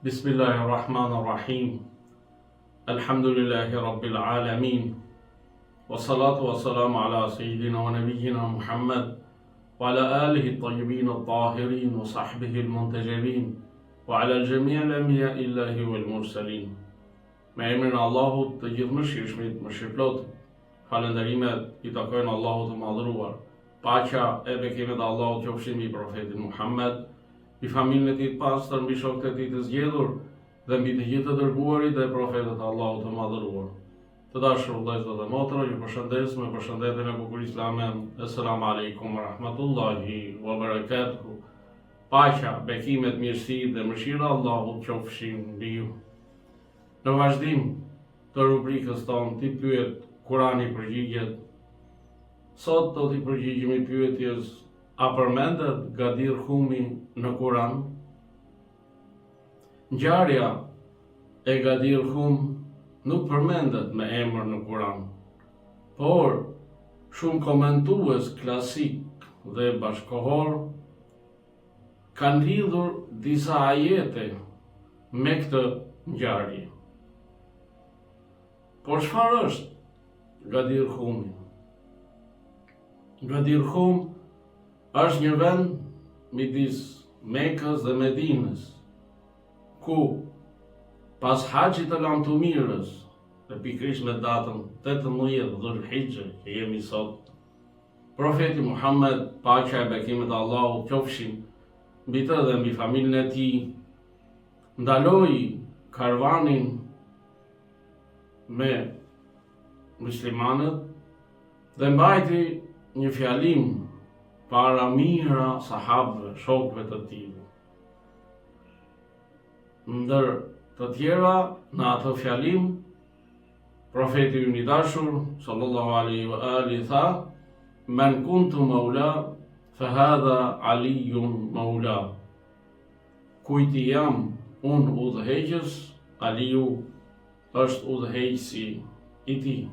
Bismillahirrahmanirrahim. Alhamdulillahi Rabbil Alamin. Wassalatu wassalamu ala Sayyidina wa Nabiyyina Muhammad wa ala alihi at-tayyibin at-tahirin wa sahbihi al-muntajabin wa ala al-jami' al-anbiya illahi wal mursalin. Me emrin e Allahut të gjithëmëshirshmit, mëshirëplot. Falënderimet I takojnë Allahut të madhëruar. Paqja e bekimet e Allahut qofshin mbi profetin Muhammed, mbi familjen e tij të pastër, mbi shokët e tij të zgjedhur dhe mbi të gjithë të dërguarit dhe profetët e Allahut të madhëruar. Të dashur vëllezër dhe motra, ju përshëndes me përshëndetjen e bukur islame. Assalamu alaikum wa rahmatullahi wa barakatuh. Paqja, bekimet, mirësitë dhe mëshira e Allahut qofshin mbi ju. Në vazhdim të rubrikës tonë Ti pyet, Kurani përgjigjet. Sot do t'i përgjigjemi pyetjes: a përmendet Gadir Humi në Kur'an? Ngjarja e Gadir Hum nuk përmendet me emër në Kur'an, por shumë komentues klasik dhe bashkohor kanë lidhur disa ajete me këtë ngjarje. Por çfarë është Gadir Humi? Gadir Hum është një vend midis Mekës dhe Medinës, ku pas haxhit të lamtumirës, dhe pikërisht me datën 18 Dhulhijhe që jemi sot, profeti Muhammed, paqja e bekimet e Allahut qofshin mbi të dhe mbi familjen e tij, ndaloi karvanin me muslimanët dhe mbajti një fjalim para mijëra sahabëve, shokëve të tij. Ndër të tjera në atë fjalim, profeti ynë I dashur sallallahu alaihi wa alihi tha: "Men kuntu maula fa hadha Aliyun maula." Kujti jam unë udhëheqës, Aliu është udhëheqësi I tij.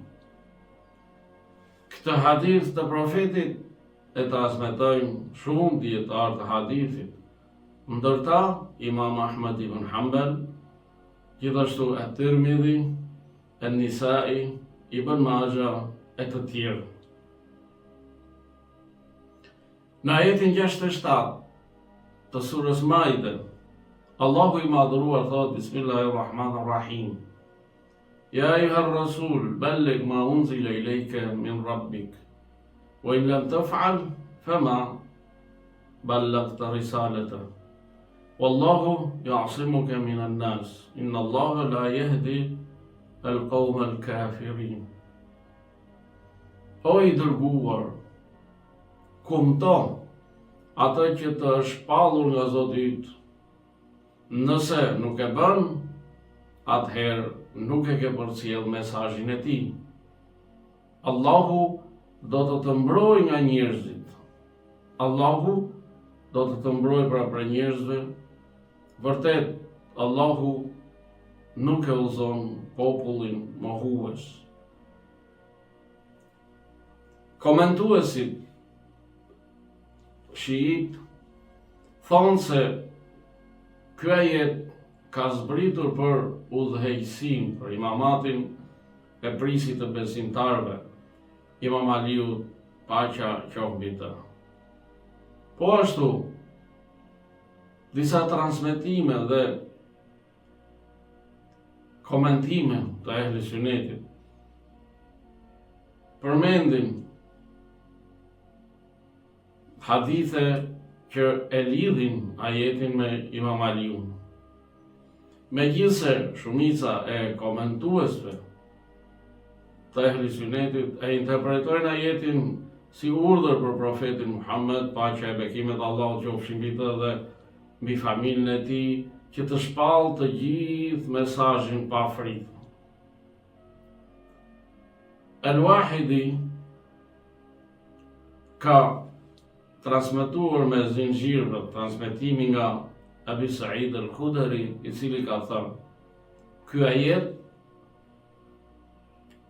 Këtë hadith të profetit e transmetojnë shumë dietarë të hadithit, ndërta Imam Ahmad ibn Hanbal, gjithashtu at-Tirmidhi, an-Nisa'i, Ibn Majah e të tjerë. Në ajetin 67 të surës Maide, Allahu I madhëruar thot: Bismillahirrahmanirrahim. Ya ayyuhar rasul balligh ma unzila ilayka min rabbik wa in lam taf'al fama ballaghta risalata wallahu ya'simuka minan nas inna Allaha la yahdi al-qawma al-kafirin. O I dërguar, kumto atë që të është shpallur nga Zoti yt. Nëse nuk e bën, atëherë nuk e ke përcjell mesazhin e tij. Allahu do të mbrojë nga njerëzit. Allahu do të mbrojë pra për njerëzve. Vërtet, Allahu nuk e udhëzon popullin mohues. Komentuesit shiit thonë se ky ajet ka zbritur për udhëheqësinë, për imamatin e prisit të besimtarëve, Imam Aliu, paqja qoftë mbi të. Po ashtu, disa transmetime dhe komentime të ehli sunetit përmendin hadithe që e lidhin ajetin me Imam Aliun. Megjithse shumica e komentuesve të ehli sunetit e interpretojnë ajetin si urdhër për profetin Muhammed, paqja e bekimet Allahut qofshin mbi të dhe mbi familjen e tij, që të shpallë të gjithë mesazhin pa frikë. Al-Wahidi ka transmetuar me zinxhirë transmetimi nga Abi Sa'id al-Khudri, I cili ka thënë: ky ajet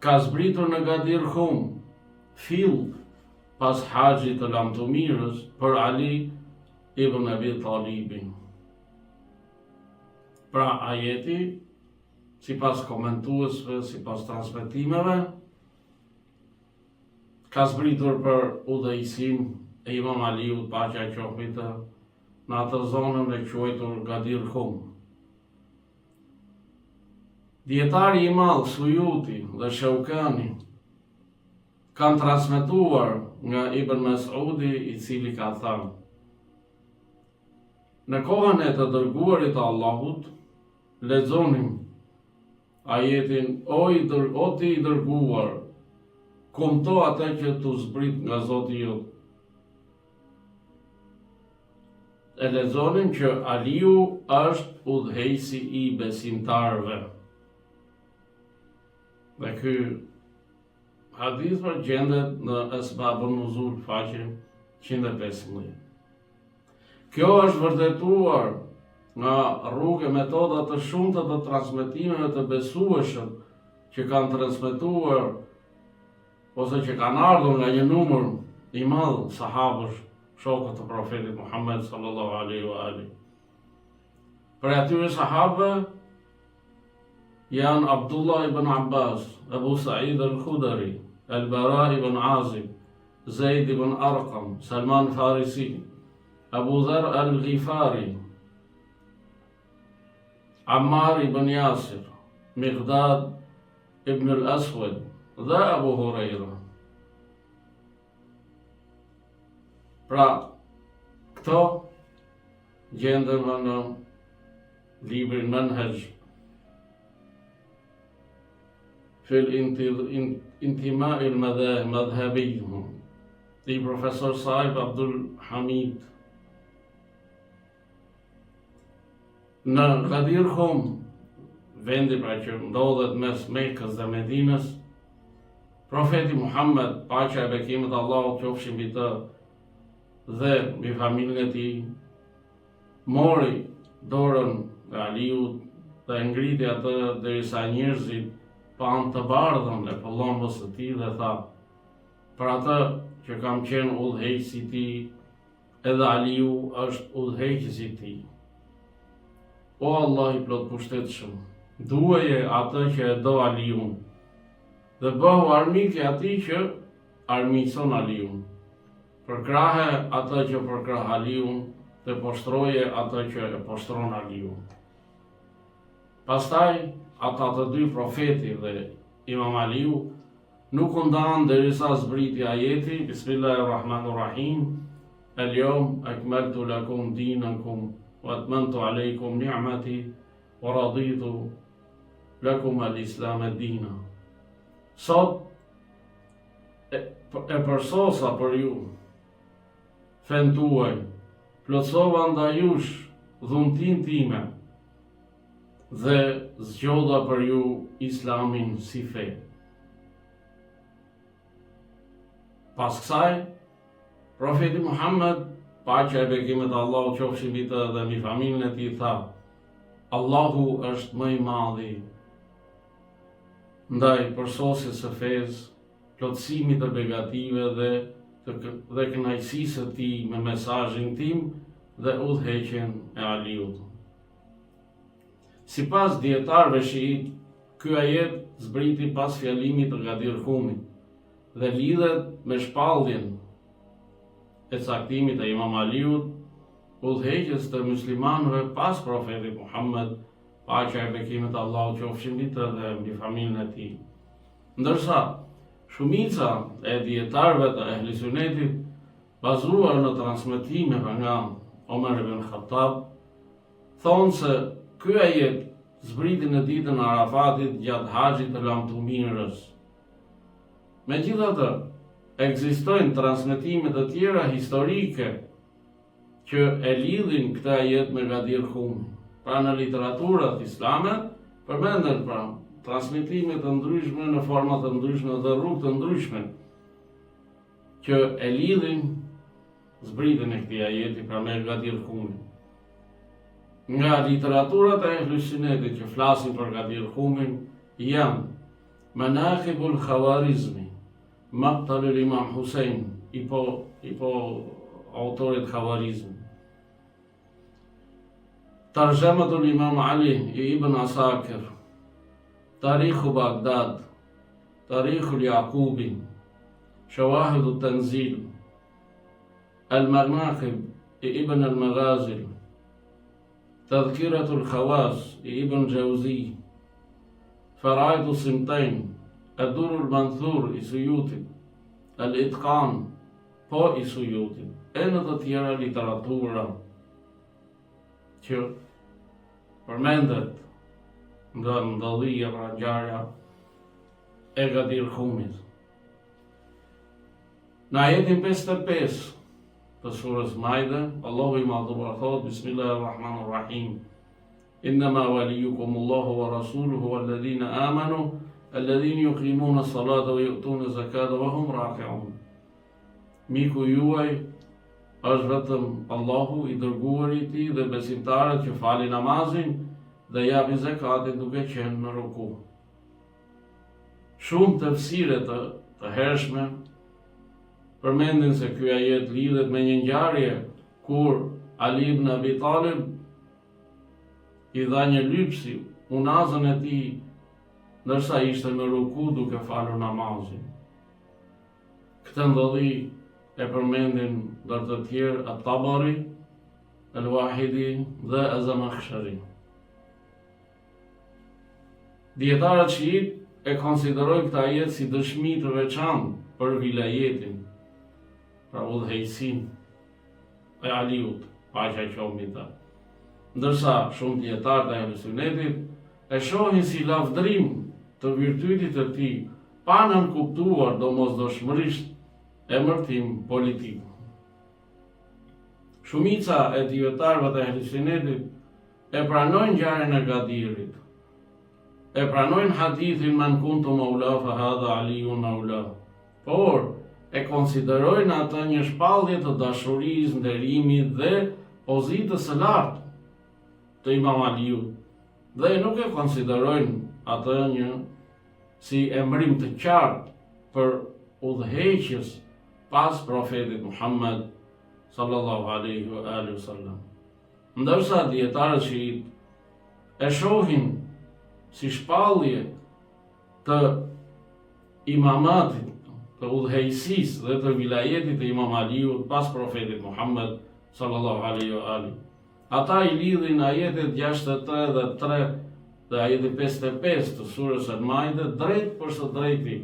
ka zbritur në Gadir Hum, fill pas haxhit të lamtumirës për Ali ibn Abi Talibin. Pra ajeti, sipas komentuesve, sipas transmetimeve, ka zbritur për udhëheqësim e Imam Aliut, paqja e qoftë mbi të, në atë zonën e quajtur Gadir Hum. Dietari i madh Sujuti dhe Shaukani kanë transmetuar nga Ibn Mas'udi, i cili ka thënë: në kohën e të dërguarit të Allahut, lexonim ajetin: o ti i dërguar, kumto atë që tu zbrit nga Zoti jot. E lexonim që Aliu është udhëheqësi i besimtarëve. Dhe ky hadith gjendet në Asbabun Nuzul, faqe 115. Kjo është vërtetuar nga rrugë e metoda të shumta të transmetimeve të besueshëm që kanë transmetuar ose që kanë ardhur nga një numër i madh sahabësh, shokët të profetit Muhammed sallallahu alaihi wa alihi. Për atyre sahabëve janë Abdullah ibn Abbas, Abu Sa'id al-Khudri, Al-Bara ibn Azib, Zaid ibn Arqam, Salman Farisi, Abu Dharr al-Ghifari, Ammar ibn Yasir, Miqdad ibn al-Aswad dhe Abu Huraira. Pra, këto gjenden në librin Manhaj fil intima il madhhabi i profesor Saib Abdul Hamid. Në Gadir Hum, vendi pra që ndodhet mes Mekës dhe Medinës, profeti Muhammed, paqja e bekimet Allahut qofshin mbi të dhe mbi familjen e tij, mori dorën nga Aliut dhe ngriti atë derisa njerëzit panë të bardhën e pëllombës së tij dhe tha: për atë që kam qenë udhëheqësi i tij, edhe Aliu është udhëheqësi i tij. O Allah i plot pushtetshëm, duaje atë që e do Aliun dhe bëhu armik i atij që armiqson Aliun. Përkrahe atë që përkrah Aliun dhe poshtroje atë që e poshtron Aliun. Pastaj, ata të dy profeti dhe Imam Aliu nuk u ndanë derisa zbriti ajeti Bismillahirrahmanirrahim: El-yawm akmaltu lakum dinakum wa atmamtu alaykum ni'mati wa raditu lakum al-islam ad-dina. Sot e përsosa për ju fen tuaj, plotësova ndaj jush dhuntin time dhe zgjodha për ju islamin si fe. Pas kësaj, profeti Muhammed, paqja e bekimet Allahut qofshin mbi të dhe mbi familjen e tij, tha: Allahu është më i madhi ndaj përsosjes së fesë, plotësimit të begative dhe kënaqësisë së tij me mesazhin tim dhe udhëheqjen e Aliut. Sipas dietarëve shiit, ky ajet zbriti pas fjalimit të Gadir Humit dhe lidhet me shpalljen e caktimit e Imam Aliut, udhëheqjes të muslimanëve pas profetit Muhammed, paqja e bekimet Allahut qofshin mbi të dhe mbi familjen e tij. Ndërsa shumica e dietarëve të ehli sunetit, bazuar në transmetime nga Omer ibn Khattab, thonë se ky ajet zbriti në ditën e Arafatit gjatë haxhit të lamtumirës. Megjithatë, ekzistojnë transmetime të tjera historike që e lidhin këtë ajet me Gadir Hum. Pra në literaturat islame përmenden pra transmetime të ndryshme në forma të ndryshme dhe rrugë të ndryshme që e lidhin zbritjen e këtij ajeti pra me Gadir Humin. Nga literaturat e ehlis sunetit që flasin për Gadir Humin janë Manaqibul Khawarizmi, Maqtalul Imam Husein, i po autorit Khawarizmi. Tarjamatul Imam Ali ibn Asakir, Tarikhu Baghdad, Tarikhul Yaqubi, Shawahidut Tanzil, Al-Manaqib ibn al-Maghazil, Tadhkiratul Khawas ibn Jawzi, Faraidu Simtain, Ad-Durrul Manthur i Suyutit, Al-Itqan po i Suyutit, e në të tjera literatura që përmendet nga ndallia pra ngjarja e Gadir Humit. Në ajetin 55 të surës Maide, Allahu i madhuar thot: Bismillahirrahmanirrahim. Innama waliyukumullahu wa rasuluhu walladhina amanu alladhina yuqimuna as-salata wa yu'tuna az-zakata wa hum raki'un. Miku juaj është vetëm Allahu i dërguari i tij dhe besimtarët që falin namazin dhe japin zakatin duke qenë në ruku. Shumë tefsire të hershme përmendin se ky ajet lidhet me një ngjarje kur Ali ibn Abi Talib i dha një lypsi unazën e tij ndërsa ishte në ruku duke falur namazin. Këtë ndodhi e përmendin ndër të tjerë At-Tabari, Al-Wahidi dhe Az-Zamakhshari. Dietarët shiit e konsiderojnë këtë ajet si dëshmi të veçantë për vilajetin, pra udhëheqësinë e Aliut, paqja qoftë mbi ta. Ndërsa shumë dietarë të Ahlusunnetit e shohin si lavdrim të virtytit të tij, pa nënkuptuar domosdoshmërisht emërtim politik. Shumica e dietarëve të Ahlusunnetit e pranojnë ngjarjen e Gadirit, e pranojnë hadithin man kuntu maula fa hadha Aliun maula, por e konsiderojnë atë një shpallje të dashurisë, nderimit dhe pozitës së lartë të Imam Aliut, dhe nuk e konsiderojnë atë një si emrim të qartë për udhëheqjes pas profetit Muhammed sallallahu alaihi wa alihi wasallam. Ndërsa dietarët shiit e shohin si shpallje të imamatit, të udhëheqësisë dhe të vilajetit të Imam Aliut pas profetit Muhammed sallallahu alaihi wa alihi. Ata i lidhin ajetet 63 dhe 3 dhe ajetin 55 të surës Al-Maide drejt për së drejti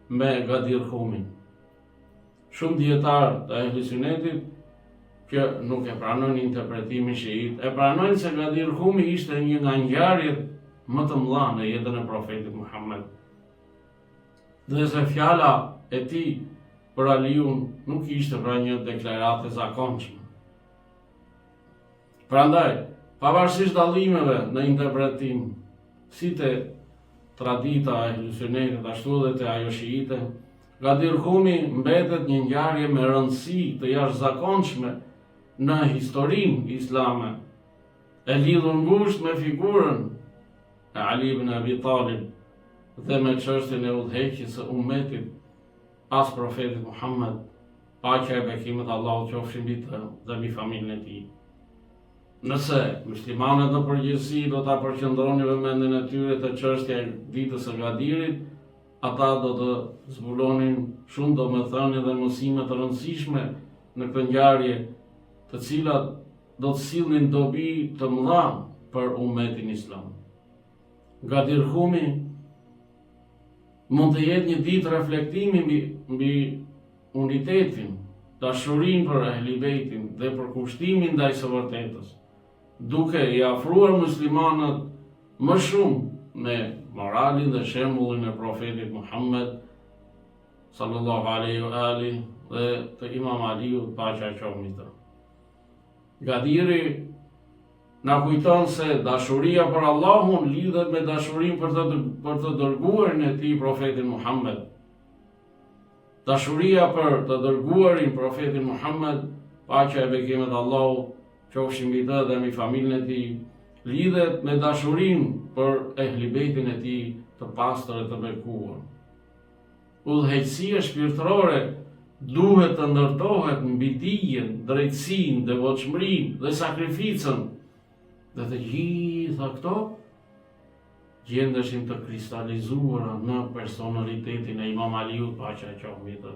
me Gadir Humin. Shumë dietarë të Ahlusunnetit që nuk e pranojnë interpretimin shiit, e pranojnë se Gadir Humi ishte një nga ngjarjet më të mëdha në jetën e profetit Muhammed, dhe se fjala e tij për Aliun nuk ishte pra një deklaratë e zakonshme. Prandaj, pavarësisht dallimeve në interpretim, si te tradita e Ahlusunnetit, ashtu edhe te ajo shiite, Gadir Humi mbetet një ngjarje me rëndësi të jashtëzakonshme në historinë islame, e lidhur ngushtë me figurën e Ali ibn Abi Talib dhe me çështjen e udhëheqjes së ummetit pas profetit Muhammed, paqja e bekimet Allahut qofshin mbi të dhe mbi familjen e tij. Nëse muslimanët në përgjithësi do ta përqendronin vëmendjen e tyre te çështja e ditës së Gadirit, ata do të zbulonin shumë domethënie dhe mësime të rëndësishme në këtë ngjarje, të cilat do të sillnin dobi të mëdha për ummetin islam. Gadir Humi mund të jetë një ditë reflektimi mbi unitetin, dashurinë për Ehli Bejtin dhe për kushtimin ndaj së vërtetës, duke i afruar muslimanët më shumë me moralin dhe shembullin e profetit Muhammed sallallahu alaihi wa alihi dhe të Imam Aliut, paqja qoftë mbi të. Gadiri na kujton se dashuria për Allahun lidhet me dashurinë për të dërguarin e tij profetin Muhammed. Dashuria për të dërguarin profetin Muhammed, paqja e bekimet Allahut qofshin mbi të dhe mbi familjen e tij, lidhet me dashurinë për Ehli Bejtin e tij të pastër e të bekuar. Udhëheqësia shpirtërore duhet të ndërtohet mbi dijen, drejtësinë, devotshmërinë dhe sakrificën Dhe të gjitha këto gjendeshin të kristalizuara në personalitetin e Imam Aliut, paqja e qoftë mbi të,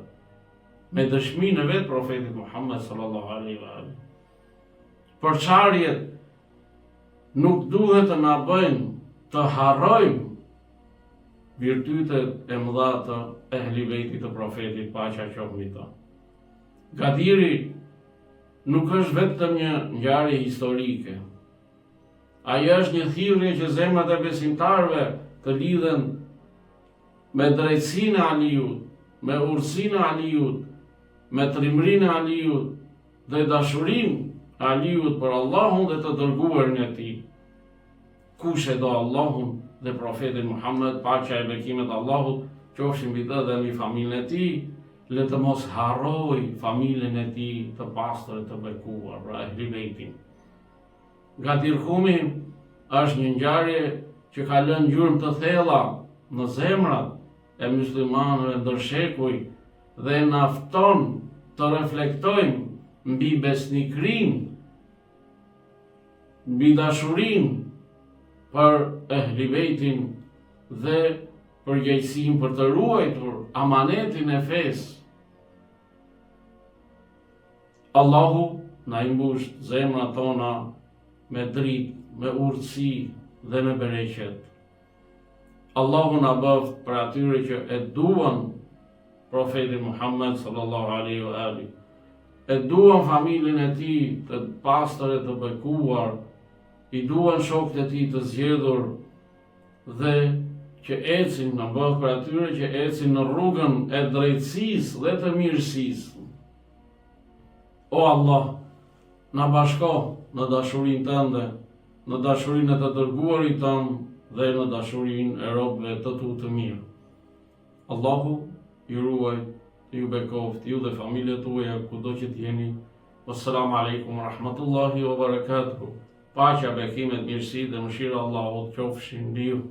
me dëshminë e vetë profetit Muhammed sallallahu alaihi wa sallam. Përçarjet nuk duhet të na bëjnë të harrojmë virtytet e mëdha të ehli bejtit të profetit, paqja e qoftë mbi të. Gadiri nuk është vetëm një ngjarje historike. Ajo është një thirrje që zemrat e besimtarëve të lidhen me drejtsinë e Aliut, me urtësinë e Aliut, me trimrinë e Aliut dhe dashurinë e Aliut për Allahun dhe të dërguarin e tij. Kush e do Allahun dhe profetin Muhammed, paqja e bekimet Allahut qofshin mbi të dhe mbi familjen e tij, le të mos harroj familjen e tij të pastër të bekuar, pra ehli bejtin. Gadirhumi është një ngjarje që ka lënë gjurmë të thella në zemrat e muslimanëve ndër shekuj dhe na fton të reflektojmë mbi besnikrinë, mbi dashurinë për ehli bejtin dhe përgjegjësinë për të ruajtur amanetin e fesë. Allahu na i mbush zemrat tona me dritë, me urtësi dhe me bereqet. Allahu na bëft për atyre që e duan profetin Muhammed sallallahu alaihi wa alihi, e duan familjen e tij të pastër e të bekuar, i duan shokët e tij të zgjedhur dhe që ecin, na bëft për atyre që ecin në rrugën e drejtësisë dhe të mirësisë. O Allah, na bashko në dashurinë tënde, në dashurinë e të dërguarit tënd dhe në dashurinë e robëve të tu të mirë. Allahu ju ruaj, ju bekoft, ju dhe familjet tuaja kudo që t'jeni. Wassalamu alaikum rahmatullahi wa barakatuhu. Paqja, bekimet, mirësi dhe mëshira Allahut qofshin mbi ju.